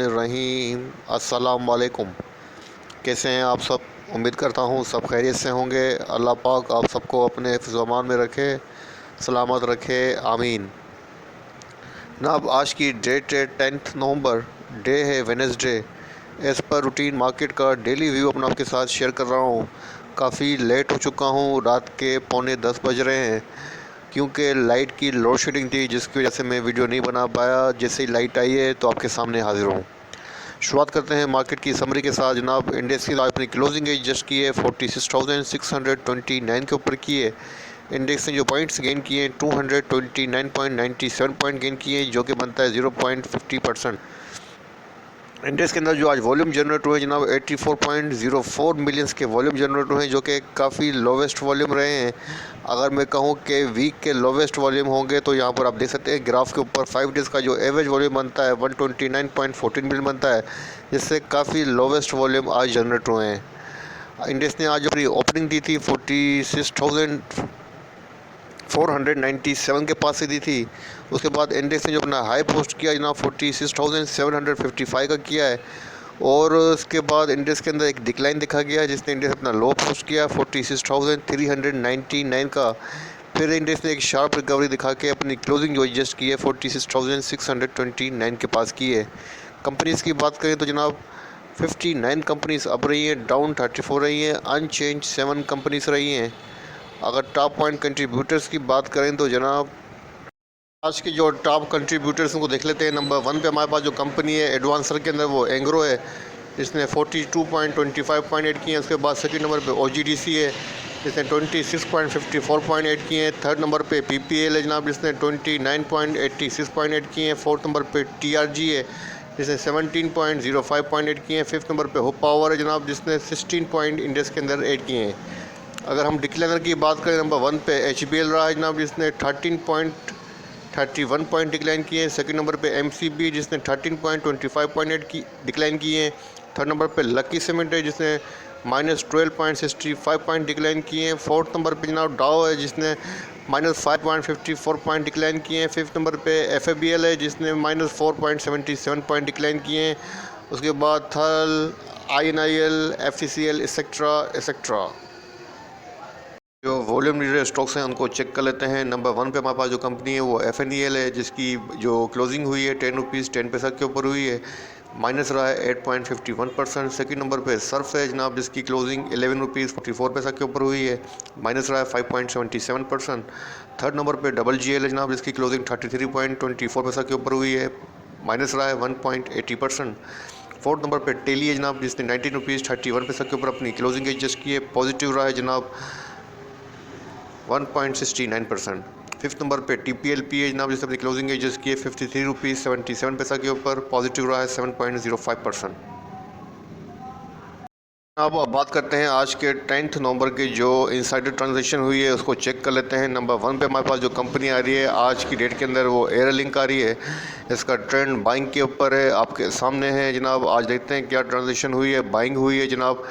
रहीम अस्सलाम वालेकुम। कैसे हैं आप सब? उम्मीद करता हूँ सब खैरियत से होंगे। अल्लाह पाक आप सबको अपने हिफ्ज़ अमान में रखे, सलामत रखे, आमीन। जनाब, आज की डेट है 10 नवंबर। डे है Wednesday. As per routine market का डेली व्यू अपना आपके साथ शेयर कर रहा हूँ। काफ़ी लेट हो चुका हूँ, रात के पौने 10 बज रहे हैं, क्योंकि लाइट की लोड शेडिंग थी, जिसकी वजह से मैं वीडियो नहीं बना पाया। जैसे ही लाइट आई है तो आपके सामने हाजिर हूँ। शुरुआत करते हैं मार्केट की समरी के साथ। जनाब, इंडेक्स की आज अपनी क्लोजिंग एज जस्ट की है 46,629 के ऊपर की है। इंडेक्स ने जो पॉइंट्स गेन किए हैं 229.97 पॉइंट गेन किए हैं, जो कि बनता है 0.50%। इंडेक्स के अंदर जो आज वॉल्यूम जनरेट हुए जनाब 84.04 मिलियंस के वॉल्यूम जनरेट हुए हैं, जो कि काफ़ी लोवेस्ट वॉल्यूम रहे हैं। अगर मैं कहूँ कि वीक के लोवेस्ट वॉल्यूम होंगे तो यहाँ पर आप देख सकते हैं ग्राफ के ऊपर 5 डेज़ का जो एवरेज वॉल्यूम बनता है 129.14 मिलियन बनता है, जिससे काफ़ी लोवेस्ट वॉल्यूम आज जनरेट हुए हैं। इंडेक्स ने आज अपनी ओपनिंग दी थी 46,497 के पास से दी थी। उसके बाद इंडेक्स ने जो अपना हाई पोस्ट किया जनाब 46,755 का किया है, और उसके बाद इंडेक्स के अंदर एक डिक्लाइन दिखा गया है, जिसने इंडेक्स अपना लो पोस्ट किया 46,399 का। फिर इंडेक्स ने एक शार्प रिकवरी दिखा के अपनी क्लोजिंग जो एडजस्ट की है 46,629 के पास की है। कंपनीज़ की बात करें तो जनाब 59 कंपनीज़ अब रही हैं, डाउन 34 रही हैं, अनचेंज 7 कंपनीज़ रही हैं। अगर टॉप पॉइंट कंट्रीब्यूटर्स की बात करें तो जनाब आज के जो टॉप कंट्रीब्यूटर्स उनको देख लेते हैं। नंबर 1 पे हमारे पास जो कंपनी है एडवांसर के अंदर, वो एंग्रो है, जिसने 42.25 किए हैं। उसके बाद सेकंड नंबर पे OGDC है, जिसने 26.54 किए हैं। थर्ड नंबर पे PPL है जनाब, जिसने 29.86 किए हैं। फोर्थ नंबर पे TRG है, जिसने 17.05 किए हैं। फिफ्थ नंबर पे हुप पावर है जनाब, जिसने 16 पॉइंट इंडेक्स के अंदर ऐड किए हैं। अगर हम डिक्लाइनर की बात करें, नंबर 1 पे HBL रहा है जनाब, जिसने 13.31 पॉइंट डिक्लाइन किए हैं। सेकंड नंबर पे MCB, जिसने 13.25 की डिक्लाइन किए हैं। थर्ड नंबर पे लकी सीमेंट है, जिसने -12.65 पॉइंट डिक्लाइन किए हैं। फोर्थ नंबर पे जनाब डाओ है, जिसने -5.54 पॉइंट डिक्लाइन किए हैं। फिफ्थ नंबर पे FABL है, जिसने -4.77 पॉइंट डिक्लाइन किए हैं। उसके बाद थल, INIL, FCCL एक्सेट्रा एक्सेट्रा। जो वॉल्यूम लीडर स्टॉक्स हैं उनको चेक कर लेते हैं। नंबर 1 पे हमारे पास जो कंपनी है वो FNEL है, जिसकी जो क्लोजिंग हुई है 10 रुपीज़ 10 पैसा के ऊपर हुई है, माइनस रहा है 8.51%। सेकंड नंबर पे सर्फ है जनाब, जिसकी क्लोजिंग 11 रुपीज़ 44 पैसा के ऊपर हुई है, माइनस रहा है 5.77%। थर्ड नंबर पे GGL है जनाब, जिसकी क्लोजिंग 33.24 पैसा के ऊपर हुई है, माइनस रहा है 1.80%। फोर्थ नंबर पे टेली है जनाब, जिसने 19 रुपीज़ 31 पैसा के ऊपर अपनी क्लोजिंग एडजस्ट की है, पॉजिटिव रहा है जनाब 1.69%। फिफ्थ नंबर पे TPLP है जनाब, जिसने अपनी क्लोजिंग एडजस्ट की है 53 रुपीज़ 77 पैसा के ऊपर, पॉजिटिव रहा है 7.05%। अब बात करते हैं आज के 10 नवंबर की जो इनसाइडर ट्रांजेक्शन हुई है, उसको चेक कर लेते हैं। नंबर 1 पे हमारे पास जो कंपनी आ रही है आज की डेट के अंदर, वो एयरलिंक आ रही है। इसका ट्रेंड बाइंग के ऊपर है, आपके सामने है जनाब। आज देखते हैं क्या ट्रांजेक्शन हुई है। बाइंग हुई है जनाब,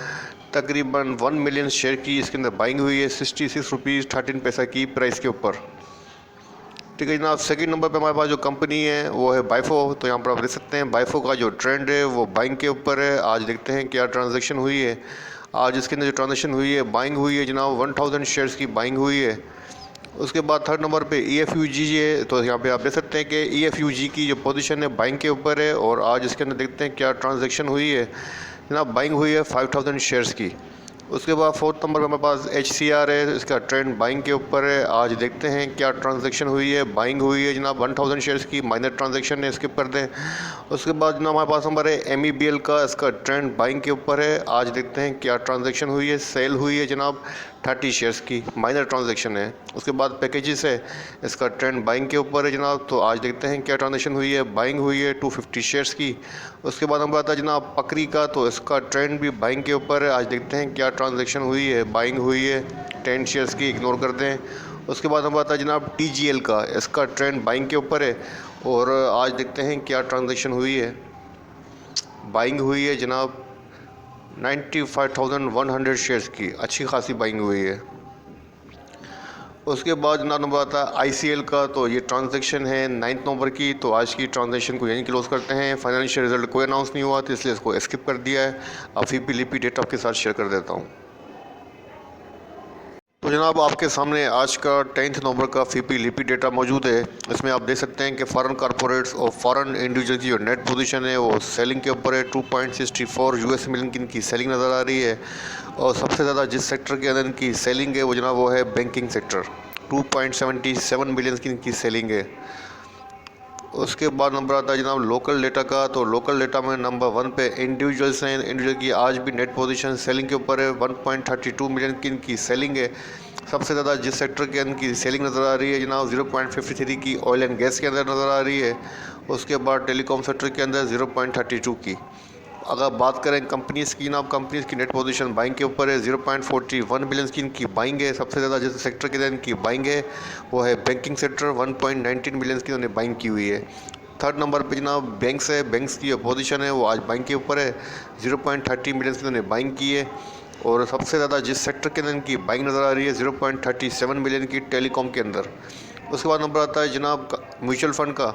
तकरीबन 1 मिलियन शेयर की इसके अंदर बाइंग हुई है 66 रुपीज़ 13 पैसा की प्राइस के ऊपर। ठीक है जनाब, सेकंड नंबर पे हमारे पास जो कंपनी है वो है बाइफो। तो यहाँ पर आप देख सकते हैं बाइफो का जो ट्रेंड है वो बाइंग के ऊपर है। आज देखते हैं क्या ट्रांजैक्शन हुई है। आज इसके अंदर जो ट्रांजैक्शन हुई है, बाइंग हुई है जनाब, 1000 शेयर्स की बाइंग हुई है। उसके बाद थर्ड नंबर पे EFUG है। तो यहाँ पे आप देख सकते हैं कि EFUG की जो पोजीशन है बाइंग के ऊपर है, और आज इसके अंदर देखते हैं क्या ट्रांजैक्शन हुई है जनाब। बाइंग हुई है 5000 शेयर्स की। उसके बाद फोर्थ नंबर पे हमारे पास HCR है, इसका ट्रेंड बाइंग के ऊपर है। आज देखते हैं क्या ट्रांजैक्शन हुई है। बाइंग हुई है जनाब 1000 शेयर्स की, माइनर ट्रांजैक्शन है, स्किप कर दें। उसके बाद जनाब हमारे पास नंबर है MEBL का, इसका ट्रेंड बाइंग के ऊपर है। आज देखते हैं क्या ट्रांजैक्शन हुई है। सेल हुई है जनाब 30 शेयर्स की, माइनर ट्रांजैक्शन है। उसके बाद पैकेजेस है, इसका ट्रेंड बाइंग के ऊपर है जनाब। तो आज देखते हैं क्या ट्रांजैक्शन हुई है। बाइंग हुई है 250 शेयर्स की। उसके बाद हम बात है जनाब पकरी का, तो इसका ट्रेंड भी बाइंग के ऊपर है। आज देखते हैं क्या ट्रांजैक्शन हुई है। बाइंग हुई है 10 शेयर्स की, इग्नोर कर दें। उसके बाद हम बात है जनाब TGL का, इसका ट्रेंड बाइंग के ऊपर है, और आज देखते हैं क्या ट्रांजैक्शन हुई है। बाइंग हुई है जनाब 95,100 शेयर्स की, अच्छी खासी बाइंग हुई है। उसके बाद जनाब नंबर आता है ICL का। तो ये ट्रांजैक्शन है 9 नवंबर की। तो आज की ट्रांजैक्शन को यहीं क्लोज़ करते हैं। फाइनेंशियल रिजल्ट कोई अनाउंस नहीं हुआ तो इसलिए इसको स्किप कर दिया है। अब फीपी लिपी डेट आपके साथ शेयर कर देता हूँ। तो जनाब आपके सामने आज का 10 नवंबर का फीपी लिपी डेटा मौजूद है। इसमें आप देख सकते हैं कि फॉरेन कॉर्पोरेट्स और फॉरेन इंडिविजुअल की जो नेट पोजीशन है वो सेलिंग के ऊपर है। 2.64 US मिलियन की इनकी सेलिंग नज़र आ रही है। और सबसे ज़्यादा जिस सेक्टर के अंदर इनकी सेलिंग है वो जनाब वो है बैंकिंग सेक्टर। 2.77 मिलियन की इनकी सेलिंग है। उसके बाद नंबर आता है जनाब लोकल डेटा का। तो लोकल डेटा में नंबर 1 पे इंडिविजुअल्स हैं। इंडिविजुअल की आज भी नेट पोजीशन सेलिंग के ऊपर है। 1.32 मिलियन की इनकी सेलिंग है। सबसे ज़्यादा जिस सेक्टर के अंदर की सेलिंग नज़र आ रही है जनाब 0.53 की ऑयल एंड गैस के अंदर नज़र आ रही है। उसके बाद टेलीकॉम सेक्टर के अंदर 0.32 की। अगर बात करें कंपनीज़ की जनाब, कंपनीज़ की नेट पोजीशन बाइंग के ऊपर है। 0.41 बिलियन की इनकी बाइंग है। सबसे ज़्यादा जिस सेक्टर के अंदर इनकी बाइंग है वो है बैंकिंग सेक्टर। 1.19 बिलियन की उन्होंने बाइंग की हुई है। थर्ड नंबर पे जनाब बैंक्स है। बैंक्स की जो पोजीशन है वो आज बाइंग के ऊपर है। 0.30 मिलियन की उन्होंने बाइंग की है। और सबसे ज़्यादा जिस सेक्टर के अंदर इनकी बाइंग नज़र आ रही है 0.37 मिलियन की टेलीकॉम के अंदर। उसके बाद नंबर आता है जनाब म्यूचुअल फ़ंड का।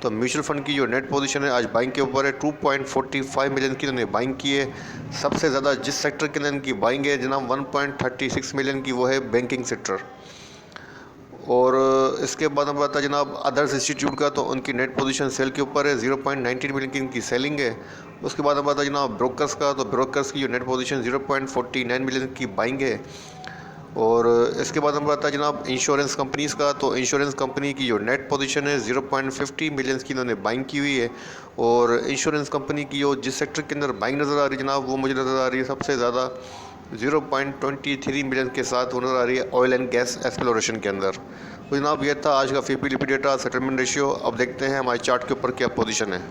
तो म्यूचुअल फ़ंड की जो नेट पोजीशन है आज बाइंग के ऊपर है। 2.45 मिलियन की उन्होंने बाइंग की है। सबसे ज़्यादा जिस सेक्टर के अंदर इनकी बाइंग है जनाब 1.36 मिलियन की वो है बैंकिंग सेक्टर। और इसके बाद नंबर आता है जनाब अदर्स इंस्टीट्यूट का। तो उनकी नेट पोजीशन सेल के ऊपर है। 0.19 मिलियन की इनकी सेलिंग है। उसके बाद नंबर आता है जनाब ब्रोकर्स का। तो ब्रोकर्स की जो नेट पोजीशन 0.49 मिलियन की बाइंग है। और इसके बाद नंबर आता है जनाब इंश्योरेंस कंपनीज़ का। तो इंश्योरेंस कंपनी की जो नेट पोजीशन है 0.50 मिलियंस की इन्होंने बाइंग की हुई है। और इंश्योरेंस कंपनी की जो जिस सेक्टर के अंदर बाइंग नज़र आ रही है जनाब वो मुझे नज़र आ रही है सबसे ज़्यादा 0.23 मिलियन के साथ वो नज़र आ रही है ऑयल एंड गैस एक्सप्लोरेशन के अंदर। तो जनाब ये था आज का फीपी लिपी डेटा सेटलमेंट रेशियो। अब देखते हैं हमारे चार्ट के ऊपर क्या पोजीशन है।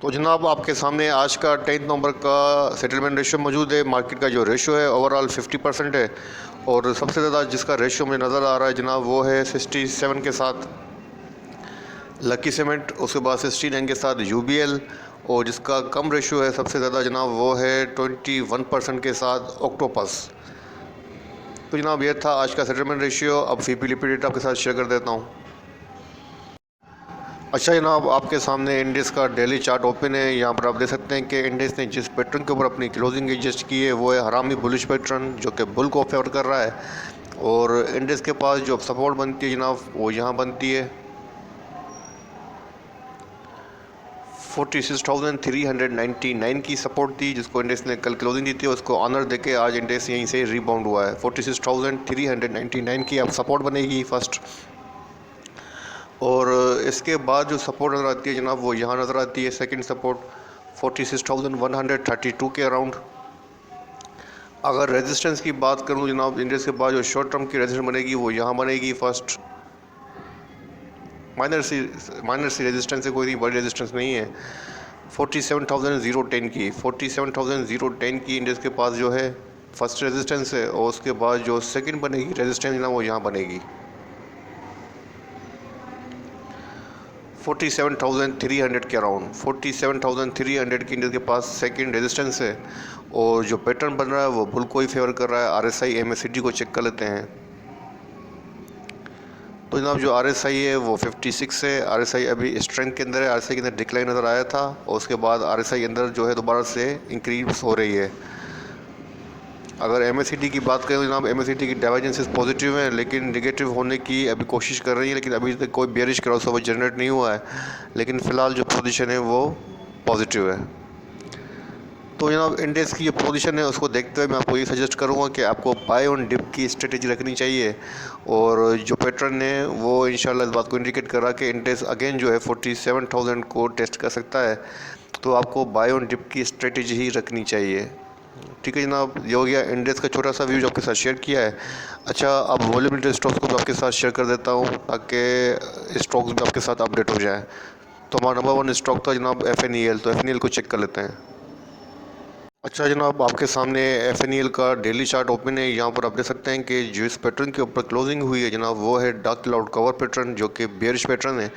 तो जनाब आपके सामने आज का 10 नवंबर का सेटलमेंट रेशियो मौजूद है। मार्केट का जो रेशियो है ओवरऑल 50% है। और सबसे ज़्यादा जिसका रेशियो मुझे नज़र आ रहा है जनाब वो है 67 के साथ लकी सीमेंट। उसके बाद 69 के साथ UBL। और जिसका कम रेशियो है सबसे ज़्यादा जनाब वो है 21% के साथ ऑक्टोपस। तो जनाब ये था आज का सेटलमेंट रेशियो। अब फीपी लिपी डेटा आपके साथ शेयर कर देता हूँ। अच्छा जनाब आपके सामने इंडेक्स का डेली चार्ट ओपन है। यहाँ पर आप देख सकते हैं कि इंडेक्स ने जिस पैटर्न के ऊपर अपनी क्लोजिंग एडजस्ट की है वो है हरामी बुलिश पैटर्न जो कि बुल को फेवर कर रहा है। और इंडेक्स के पास जो सपोर्ट बनती है जनाब वो यहाँ बनती है 46,399 की सपोर्ट थी जिसको इंडेक्स ने कल क्लोजिंग दी थी। उसको ऑनर देके आज इंडेक्स यहीं से रिबाउंड हुआ है। 46,399 की अब सपोर्ट बनेगी फर्स्ट। और इसके बाद जो सपोर्ट नज़र आती है जनाब वो यहाँ नज़र आती है सेकंड सपोर्ट 46,132 के अराउंड। अगर रेजिस्टेंस की बात करूँ जनाब इंडेक्स के बाद जो शॉर्ट टर्म की रेजिस्टेंस बनेगी वो यहाँ बनेगी फर्स्ट। माइनर सी रेजिस्टेंस है, कोई नहीं बड़ी रेजिस्टेंस नहीं है। 47,010 की 47,010 की इंडेक्स के पास जो है फर्स्ट रेजिस्टेंस है। और उसके बाद जो सेकंड बनेगी रेजिस्टेंस ना वो यहाँ बनेगी 47,300 के अराउंड। 47,300 की इंडेक्स के पास सेकंड रेजिस्टेंस है। और जो पैटर्न बन रहा है वो बुल को ही फेवर कर रहा है। RSI MACD को चेक कर लेते हैं। तो जनाब जो RSI है वो 56 है। RSI अभी स्ट्रेंथ के अंदर है। RSI के अंदर डिक्लाइन नज़र आया था और उसके बाद RSI के अंदर जो है दोबारा से इंक्रीज हो रही है। अगर MACD की बात करें तो जनाब MACD की डाइवर्जेंसेस पॉजिटिव हैं लेकिन नेगेटिव होने की अभी कोशिश कर रही है। लेकिन अभी तक कोई बेयरिश क्रॉसओवर जनरेट नहीं हुआ है। लेकिन फ़िलहाल जो पोजीशन है वो पॉजिटिव है। तो जनाब इंडेक्स की जो पोजीशन है उसको देखते हुए मैं आपको ये सजेस्ट करूँगा कि आपको बाय ऑन डिप की स्ट्रेटेजी रखनी चाहिए। और जो पैटर्न है वो इंशाल्लाह इस बात को इंडिकेट कर रहा है कि इंडेक्स अगेन जो है 47,000 को टेस्ट कर सकता है। तो आपको बाय ऑन डिप की स्ट्रेटेजी ही रखनी चाहिए। ठीक है जनाब, ये हो गया इंडेक्स का छोटा सा व्यू जो आपके साथ शेयर किया है। अच्छा अब वॉल्यूम स्टॉक्स को भी आपके साथ शेयर कर देता हूँ ताकि स्टॉक्स भी आपके साथ अपडेट हो जाए। तो हमारा नंबर 1 स्टॉक था जनाब FNEL। तो FNEL को चेक कर लेते हैं। अच्छा जनाब, आपके सामने एफ का डेली चार्ट ओपन है। यहाँ पर आप देख सकते हैं कि जिस पैटर्न के ऊपर क्लोजिंग हुई है जनाब, वो है डार्क क्लाउड कवर पैटर्न, जो कि बेयरिश पैटर्न है।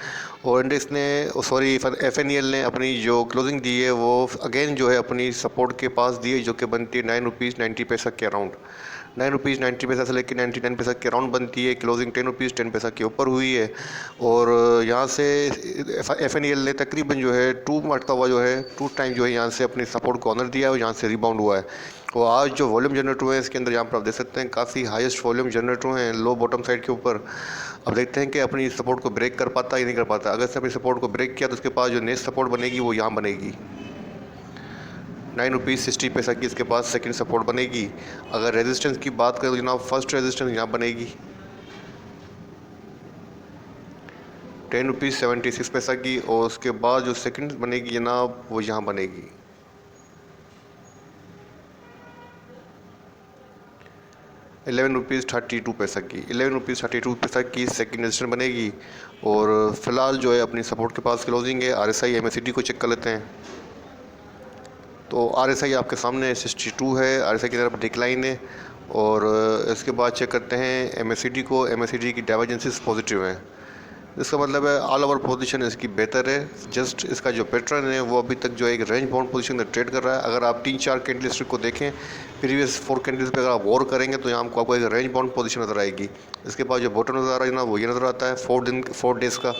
और इंडेक्स ने, सॉरी, एफ ने अपनी जो क्लोजिंग दी है वो अगेन जो है अपनी सपोर्ट के पास दी है, जो कि बनती है 9 रुपीज़ 90 पैसा के अराउंड। 9 रुपीज़ 90 पैसा से लेकर 99 पैसा के अराउंड बनती है। क्लोजिंग 10 रुपीज़ 10 पैसा के ऊपर हुई है। और यहाँ से एफ ने तकरीबन जो है 2 मरतबा जो है 2 टाइम जो है यहाँ से अपनी सपोर्ट को ऑनर दिया है और यहाँ से रिबाउंड हुआ है। और आज जो वॉल्यूम जनरेट हुए हैं इसके अंदर, यहाँ पर आप देख सकते हैं काफ़ी हाईएस्ट वॉल्यूम जनरेट हुए हैं लो बॉटम साइड के ऊपर। अब देखते हैं कि अपनी सपोर्ट को ब्रेक कर पाता है या नहीं कर पाता। अगर इसने अपनी सपोर्ट को ब्रेक किया तो उसके पास जो नेक्स्ट सपोर्ट बनेगी वो यहाँ बनेगी 9 रुपीज़ 60 पैसा की। इसके पास सेकंड सपोर्ट बनेगी। अगर रेजिस्टेंस की बात करें तो जनाब फर्स्ट रेजिस्टेंस यहाँ बनेगी 10 रुपीज़ 76 पैसा की। और उसके बाद जो सेकंड बनेगी जनाब वो यहाँ बनेगी 11 रुपीज़ 32 पैसा की। 11 रुपीज़ 32 पैसा की सेकंड रेजिस्टेंस बनेगी। और फिलहाल जो है अपनी सपोर्ट के पास क्लोजिंग है। RSI MACD को चेक कर लेते हैं। तो RSI आपके सामने 62 है। RSI की तरफ डिक्लाइन है। और इसके बाद चेक करते हैं MACD को। MACD की डाइवर्जेंसेस पॉजिटिव हैं। इसका मतलब है ऑल ओवर पोजीशन इसकी बेहतर है। जस्ट इसका जो पैटर्न है वो अभी तक जो है एक रेंज बाउंड पोजीशन में ट्रेड कर रहा है। अगर आप 3-4 कैंडलस्टिक को देखें, प्रीवियस 4 कैंडल्स पे अगर आप वॉर करेंगे तो यहाँ आपको एक रेंज बाउंड पोजीशन नज़र आएगी। इसके बाद जो बॉटम नज़र आ रहा है ना वो ये नज़र आता है 4 डेज़ का।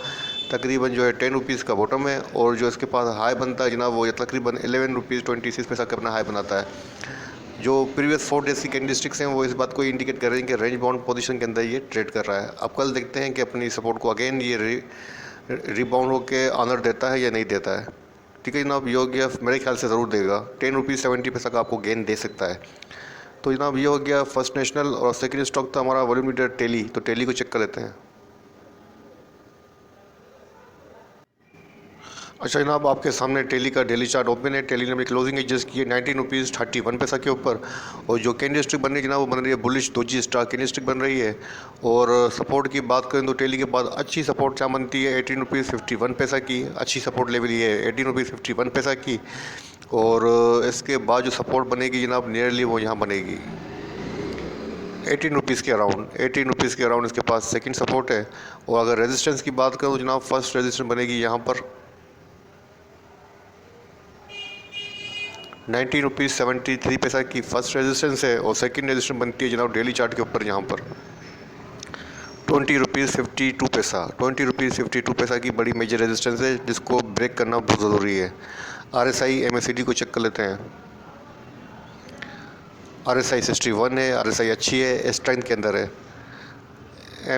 तकरीबन जो है 10 रुपीज़ का बॉटम है। और जो इसके पास हाई बनता है जनाब वो ये तकरीबन 11 रुपीज़ 26 पैसा का अपना हाई बनाता है। जो प्रीवियस 4 डेज़ की कैंडलस्टिक्स हैं वो इस बात को इंडिकेट कर रही हैं कि रेंज बाउंड पोजीशन के अंदर ये ट्रेड कर रहा है। अब कल देखते हैं कि अपनी सपोर्ट को अगेन ये रिबाउंड होकर ऑनर देता है या नहीं देता है। ठीक है जनाब, योग्य मेरे ख्याल से ज़रूर देगा। 10 रुपीज़ 70 पैसा का आपको गेन दे सकता है। तो जनाब ये हो गया फर्स्ट नेशनल। और सेकंड स्टॉक था हमारा वॉल्यूम लीडर टेली। तो टेली को चेक कर लेते हैं। अच्छा जनाब, आपके सामने टेली का डेली चार्ट ओपन है। टेली ने अपनी क्लोजिंग एडजस्ट की है 19 रुपीज़ 31 पैसा के ऊपर। और जो कैंडल स्टिक बन रही है जनाब वो बन रही है bullish doji star candle stick बन रही है। और सपोर्ट की बात करें तो टेली के बाद अच्छी सपोर्ट क्या बनती है 18 रुपीज़ 51 पैसा की। अच्छी सपोर्ट लेवल ये है 18 रुपीज़ 51 पैसा की। और इसके बाद जो सपोर्ट बनेगी जनाब नियरली वो यहाँ बनेगी 18 रुपीज़ के अराउंड। 18 रुपीज़ के अराउंड इसके पास सेकंड सपोर्ट है। और अगर रेजिस्टेंस की बात करूँ तो जनाब फर्स्ट रेजिस्टेंस बनेगी यहाँ पर 19 रुपीज़ 73 पैसा की फर्स्ट रेजिस्टेंस है। और सेकंड रेजिस्टेंस बनती है जनाब डेली चार्ट के ऊपर यहाँ पर 20 रुपीज़ 52 पैसा। 20 रुपीज़ 52 पैसा की बड़ी मेजर रेजिस्टेंस है जिसको ब्रेक करना बहुत ज़रूरी है। RSI MACD को चेक कर लेते हैं। RSI 61 है। RSI अच्छी है, स्ट्रेंथ के अंदर है।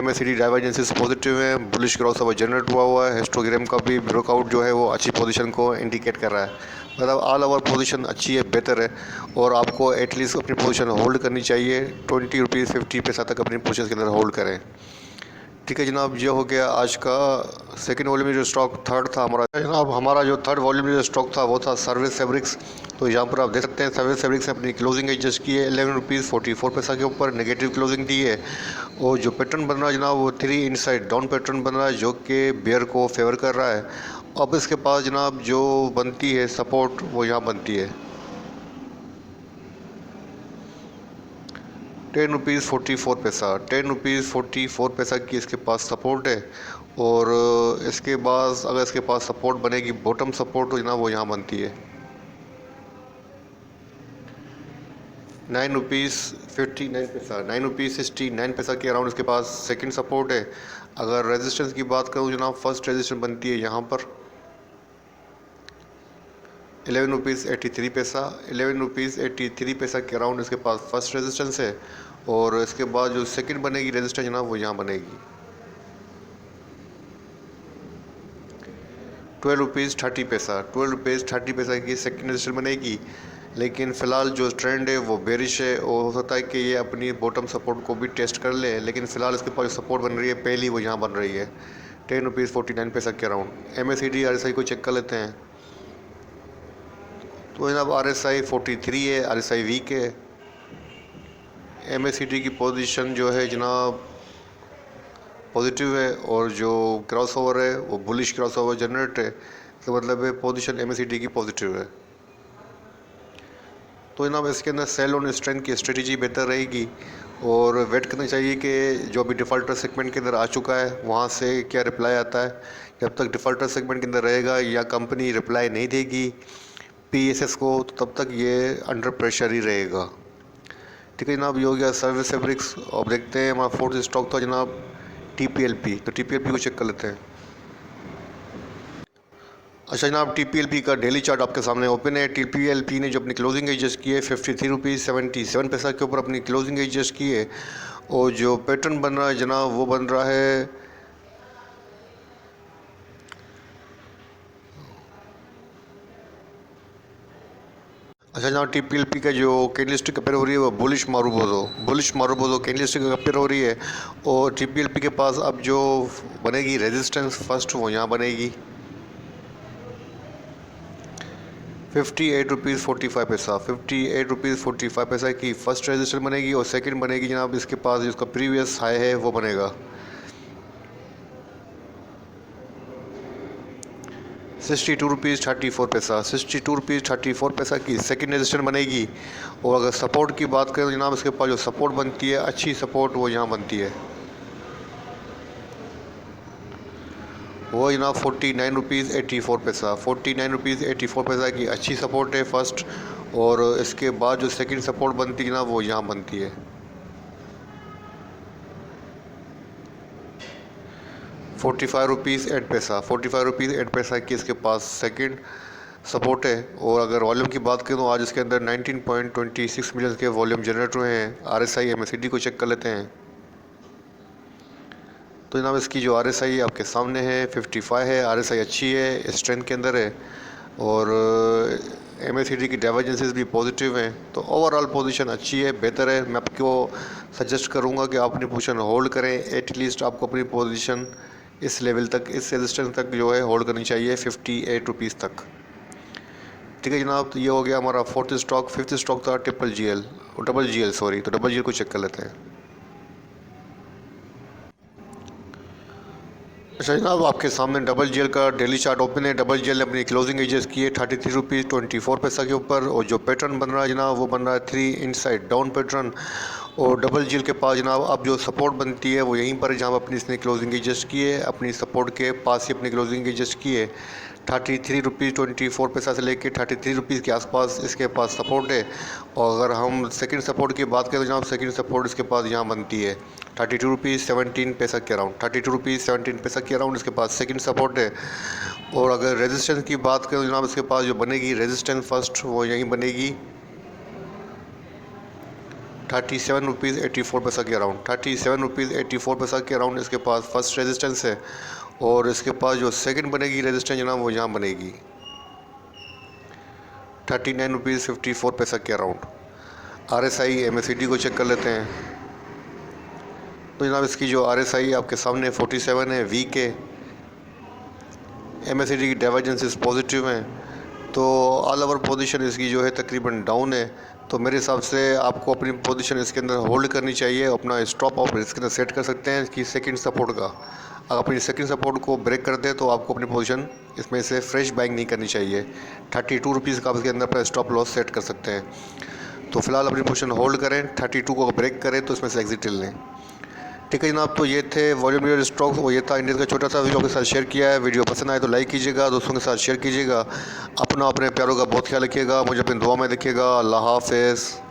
MACD डाइवर्जेंसेस पॉजिटिव है। बुलिश क्रॉस ओवर जनरेट हुआ है। हिस्टोग्राम का भी ब्रेकआउट जो है वो अच्छी पोजीशन को इंडिकेट कर रहा है। मतलब ऑल ओवर पोजीशन अच्छी है, बेहतर है। और आपको एटलीस्ट अपनी पोजीशन होल्ड करनी चाहिए। 20 रुपीज़ 50 पैसा तक अपनी पोजीशन के अंदर होल्ड करें। ठीक है जनाब, ये हो गया आज का सेकंड वॉल्यूम में जो स्टॉक थर्ड था हमारा। जनाब हमारा जो थर्ड वॉल्यूम में जो स्टॉक था वो था सर्विस फैब्रिक्स। तो यहाँ पर आप देख सकते हैं सर्विस फैब्रिक्स ने अपनी क्लोजिंग एडजस्ट की है 11 रुपीज़ 44 पैसा के ऊपर नेगेटिव क्लोजिंग दी है। और जो पैटर्न बन रहा है जनाब वो 3 इनसाइड डाउन पैटर्न बन रहा है जो कि बेयर को फेवर कर रहा है। अब इसके पास जनाब जो बनती है सपोर्ट वो यहाँ बनती है 10 रुपीज़ 44 पैसा। 10 रुपीज़ 44 पैसा की इसके पास सपोर्ट है। और इसके बाद अगर इसके पास सपोर्ट बनेगी बॉटम सपोर्ट तो जनाब वो यहाँ बनती है 9 रुपीज़ 59 पैसा। 9 रुपीज़ 69 पैसा के अराउंड इसके पास सेकंड सपोर्ट है। अगर रेजिस्टेंस की बात करूँ जनाब फर्स्ट रेजिस्टेंस बनती है यहाँ पर 11 रुपीज़ 83 पैसा। 11 रुपीज़ 83 पैसा के अराउंड इसके पास फर्स्ट रेजिस्टेंस है। और इसके बाद जो सेकंड बनेगी रेजिस्टेंस जनाब वो यहाँ बनेगी 12 रुपीज़ 30 पैसा। 12 रुपीज़ 30 पैसा की सेकंड रेजिस्टेंस बनेगी। लेकिन फ़िलहाल जो ट्रेंड है वो बेरिश है और हो सकता है कि ये अपनी बॉटम सपोर्ट को भी टेस्ट कर ले। लेकिन फ़िलहाल इसके पास जो सपोर्ट बन रही है पहली वो यहाँ बन रही है 10 रुपीज़ 49 पैसा के अराउंड। MACD RSI को चेक कर लेते हैं। तो जनाब RSI 43 है। RSI वीक है। MACD की पोजीशन जो है जनाब पॉजिटिव है। और जो क्रॉस ओवर है वो बुलिश क्रॉस ओवर जनरेट है। तो मतलब है पोजीशन MACD की पॉजिटिव है। तो जनाब इसके अंदर सेल ऑन स्ट्रेंथ की स्ट्रेटजी बेहतर रहेगी और वेट करना चाहिए कि जो अभी डिफ़ॉल्टर सेगमेंट के अंदर आ चुका है वहाँ से क्या रिप्लाई आता है। जब तक डिफ़ॉल्टर सेगमेंट के अंदर रहेगा या कंपनी रिप्लाई नहीं देगी पीएसएस को, तो तब तक ये अंडर प्रेशर ही रहेगा। ठीक है जनाब, ये हो गया सर्विस फैब्रिक्स। अब देखते हैं हमारा फोर्थ स्टॉक था जनाब टीपीएलपी। तो टीपीएलपी को चेक कर लेते हैं। अच्छा जनाब, टीपीएलपी का डेली चार्ट आपके सामने ओपन है। टीपीएलपी ने जो अपनी क्लोजिंग एडजस्ट की है 53.77 के ऊपर अपनी क्लोजिंग एडजस्ट की है और जो पैटर्न बन रहा है जनाब वो बन रहा है अच्छा जनाब, टीपीएलपी का जो कैंडलस्टिक अपेयर हो रही है वो बुलिश मारूबोजो कैंडलस्टिक अपेयर हो रही है और टीपीएलपी के पास अब जो बनेगी रेजिस्टेंस फर्स्ट वो यहाँ बनेगी 58.45 58.45 की फ़र्स्ट रेजिस्टेंस बनेगी और सेकंड बनेगी जनाब इसके पास जिसका प्रीवियस हाई है वो बनेगा 62.34 की सेकंड रेजिस्टेंस बनेगी। और अगर सपोर्ट की बात करें तो जनाब इसके पास जो सपोर्ट बनती है अच्छी सपोर्ट वो यहाँ बनती है वो जनाब 49.84 की अच्छी सपोर्ट है फर्स्ट। और इसके बाद जो सेकंड सपोर्ट बनती है जनाब वो यहाँ बनती है 45.08 की इसके पास सेकंड सपोर्ट है। और अगर वॉल्यूम की बात करें तो आज इसके अंदर 19.26 मिलियन के वॉल्यूम जनरेट हुए हैं। RSI MACD को चेक कर लेते हैं। तो जनाब इसकी जो RSI आपके सामने है 55 है। RSI अच्छी है, स्ट्रेंथ के अंदर है और MACD की डाइवर्जेंसेस भी पॉजिटिव हैं। तो ओवरऑल पोजीशन अच्छी है, बेहतर है। मैं आपको सजेस्ट करूंगा कि आप अपनी पोजीशन होल्ड करें। एटलीस्ट आपको अपनी पोजीशन इस लेवल तक, इस रेजिस्टेंस तक जो है होल्ड करनी चाहिए 58 रुपीज़ तक। ठीक है जनाब, तो ये हो गया हमारा फोर्थ स्टॉक। फिफ्थ स्टॉक था डबल जी एल तो डबल जी को चेक कर लेते हैं। अच्छा जनाब, आपके सामने डबल जी का डेली चार्ट ओपन है। डबल जी ने अपनी क्लोजिंग एजेस की है 33.24 के ऊपर और जो पैटर्न बन रहा है जनाब वो बन रहा है 3 इनसाइड डाउन पैटर्न। और डबल जी के पास जनाब अब जो सपोर्ट बनती है वो यहीं पर है जहाँ अपनी इसने क्लोजिंग एडजस्ट की है। अपनी सपोर्ट के पास ही अपनी क्लोजिंग एडजस्ट की है 33.24 से लेके 33 रुपीज़ के आसपास इसके पास सपोर्ट है। और अगर हम सेकंड सपोर्ट की बात करें तो जनाब सेकंड सपोर्ट इसके पास यहाँ बनती है 32.17 के अराउंड 32.17 के अराउंड इसके पास सेकंड सपोर्ट है। और अगर रेजिस्टेंस की बात करें तो जनाब इसके पास जो बनेगी रेजिस्टेंस फर्स्ट वो यहीं बनेगी 37.84 के अराउंड 37.84 के अराउंड इसके पास फर्स्ट रेजिस्टेंस है। और इसके पास जो सेकंड बनेगी रेजिस्टेंस जनाब वो यहाँ बनेगी 39.54 के अराउंड। RSI MACD को चेक कर लेते हैं। तो जनाब इसकी जो RSI आपके सामने 47 है, वीक है। MACD की डाइवर्जेंसेस पॉजिटिव हैं। तो ऑल ओवर पोजीशन इसकी जो है तकरीबन डाउन है। तो मेरे हिसाब से आपको अपनी पोजीशन इसके अंदर होल्ड करनी चाहिए। अपना स्टॉप ऑफ इसके अंदर सेट कर सकते हैं कि सेकंड सपोर्ट का अगर अपनी सेकंड सपोर्ट को ब्रेक कर दे तो आपको अपनी पोजीशन इसमें से फ्रेश बाइंग नहीं करनी चाहिए। 32 रुपीज़ का आप इसके अंदर अपना स्टॉप लॉस सेट कर सकते हैं। तो फिलहाल अपनी पोजीशन होल्ड करें, 32 को ब्रेक करें तो इसमें से एग्जिट ले लें। ठीक है जनाब, तो ये थे वॉल्यूम लीडर स्टॉक्स। वो ये था इंडिया का छोटा सा वीडियो के साथ शेयर किया है। वीडियो पसंद आए तो लाइक कीजिएगा, दोस्तों के साथ शेयर कीजिएगा। अपने प्यारों का बहुत ख्याल रखिएगा, मुझे अपनी दुआ में देखिएगा। अल्लाह हाफ़िज़।